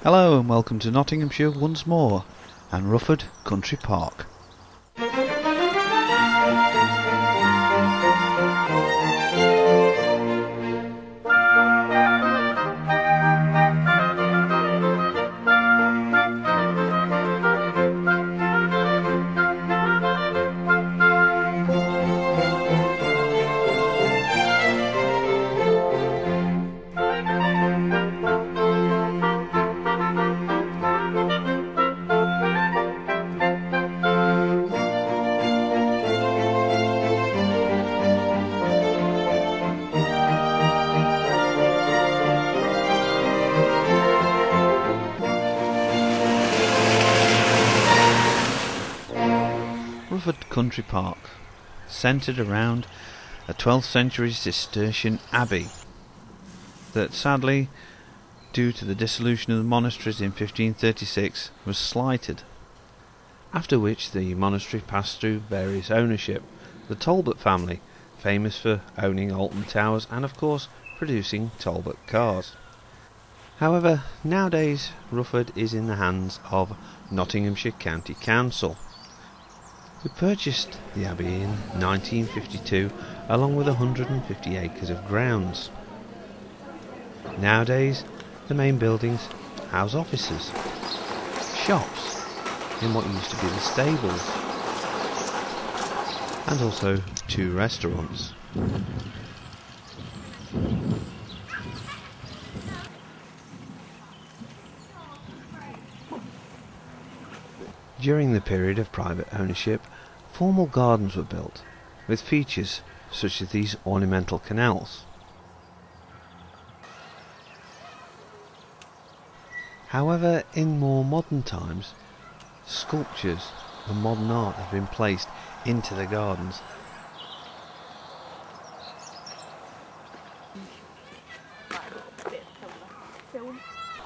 Hello and welcome to Nottinghamshire once more and Rufford Country Park. Rufford Country Park, centred around a 12th century Cistercian abbey that sadly, due to the dissolution of the monasteries in 1536, was slighted, after which the monastery passed through various ownership. The Talbot family, famous for owning Alton Towers and of course producing Talbot cars. However, nowadays Rufford is in the hands of Nottinghamshire County Council, who purchased the abbey in 1952 along with 150 acres of grounds. Nowadays the main buildings house offices, shops in what used to be the stables, and also 2 restaurants. During the period of private ownership, formal gardens were built, with features such as these ornamental canals. However, in more modern times, sculptures and modern art have been placed into the gardens.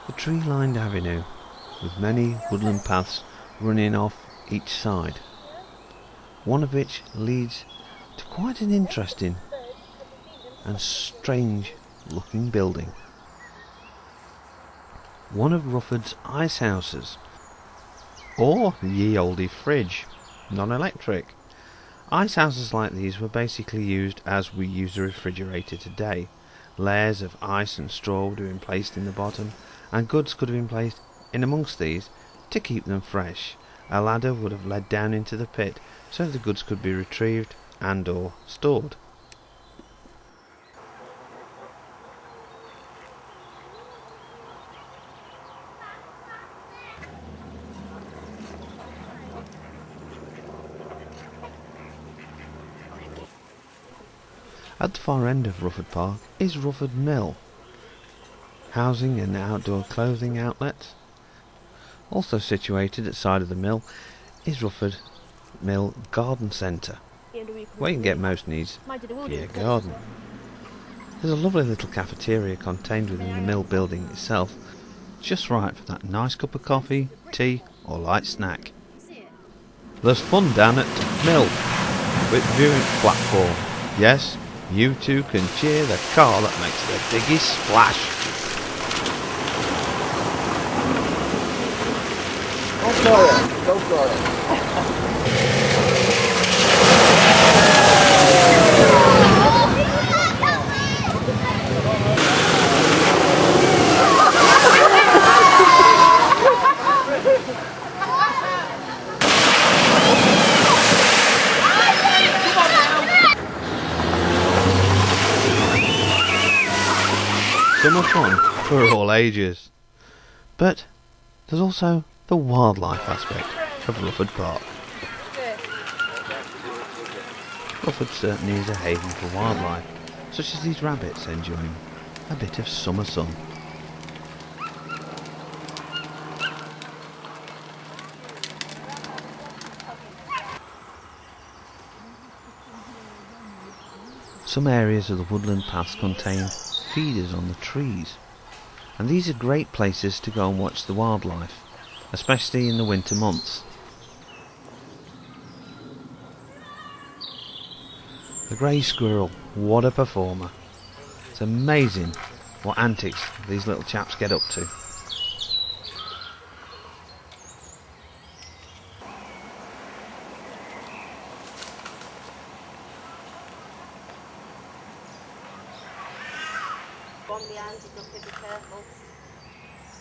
The tree-lined avenue, with many woodland paths running off each side, one of which leads to quite an interesting and strange looking building. One of Rufford's ice houses, or ye olde fridge, non-electric. Ice houses like these were basically used as we use a refrigerator today. Layers of ice and straw would have been placed in the bottom, and goods could have been placed in amongst these to keep them fresh. A ladder would have led down into the pit so the goods could be retrieved and or stored. At the far end of Rufford Park is Rufford Mill, housing an outdoor clothing outlet. Also situated at the side of the mill is Rufford Mill Garden Centre, where you can get most needs for your garden. There's a lovely little cafeteria contained within the mill building itself, just right for that nice cup of coffee, tea or light snack. There's fun down at Mill with viewing platform. Yes, you too can cheer the car that makes the biggest splash. Go for it. Summer fun for all ages. But there's also the wildlife aspect of Rufford Park. Rufford certainly is a haven for wildlife, such as these rabbits enjoying a bit of summer sun. Some areas of the woodland paths contain feeders on the trees, and these are great places to go and watch the wildlife, especially in the winter months. The grey squirrel, what a performer. It's amazing what antics these little chaps get up to. one behind you, Duffy, be careful.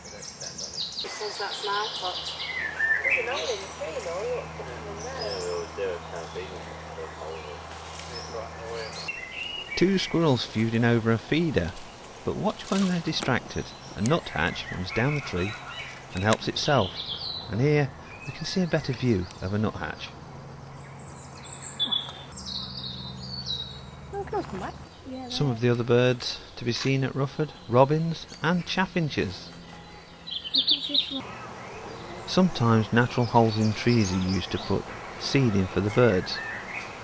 It says that's my pot. There's an hole in the tree, though, look, put them in there. Yeah, we always do it, can't be. Two squirrels feuding over a feeder, but watch when they're distracted. A nuthatch runs down the tree and helps itself, and here we can see a better view of a nuthatch. Some of the other birds to be seen at Rufford: robins and chaffinches. Sometimes natural holes in trees are used to put seed in for the birds,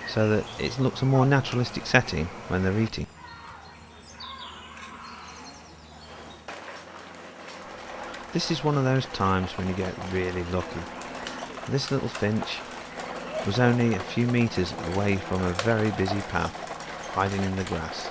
so that it looks a more naturalistic setting when they're eating. This is one of those times when you get really lucky. This little finch was only a few metres away from a very busy path, hiding in the grass.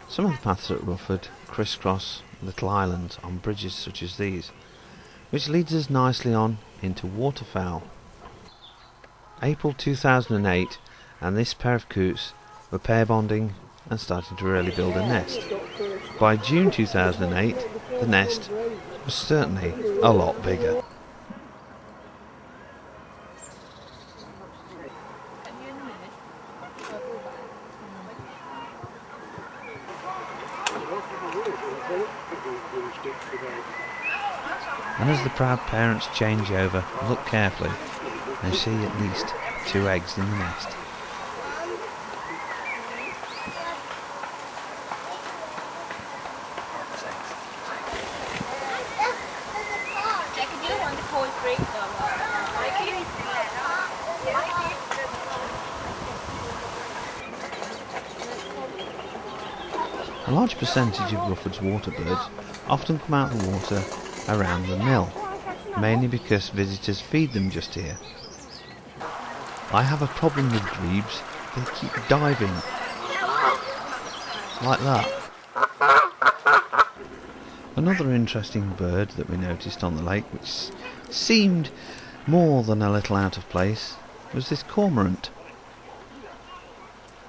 Some of the paths at Rufford crisscross little islands on bridges such as these, which leads us nicely on into waterfowl. April 2008, and this pair of coots were pair bonding and starting to really build a nest. By June 2008, the nest was certainly a lot bigger. And as the proud parents change over, look carefully, they see at least 2 eggs in the nest. A large percentage of Rufford's water birds often come out of the water around the mill, mainly because visitors feed them just here. I have a problem with grebes, they keep diving, like that. Another interesting bird that we noticed on the lake, which seemed more than a little out of place, was this cormorant,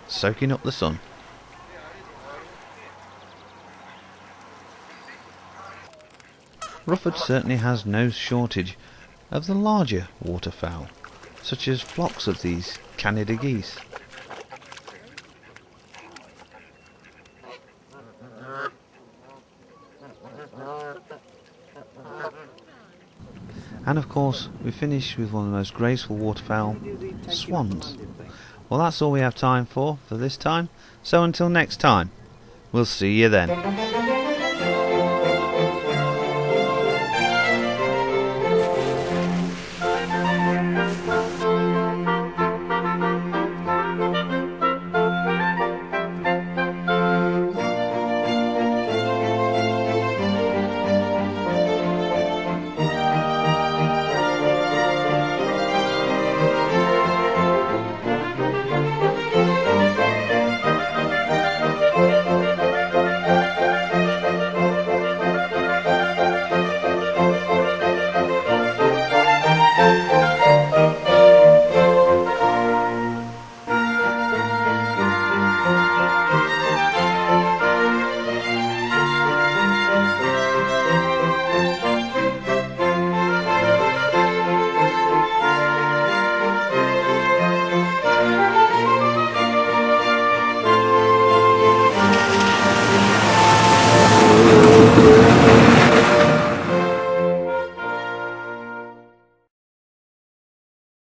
soaking up the sun. Rufford certainly has no shortage of the larger waterfowl, such as flocks of these Canada geese. And of course, we finish with one of the most graceful waterfowl, swans. Well, that's all we have time for this time, so until next time, we'll see you then.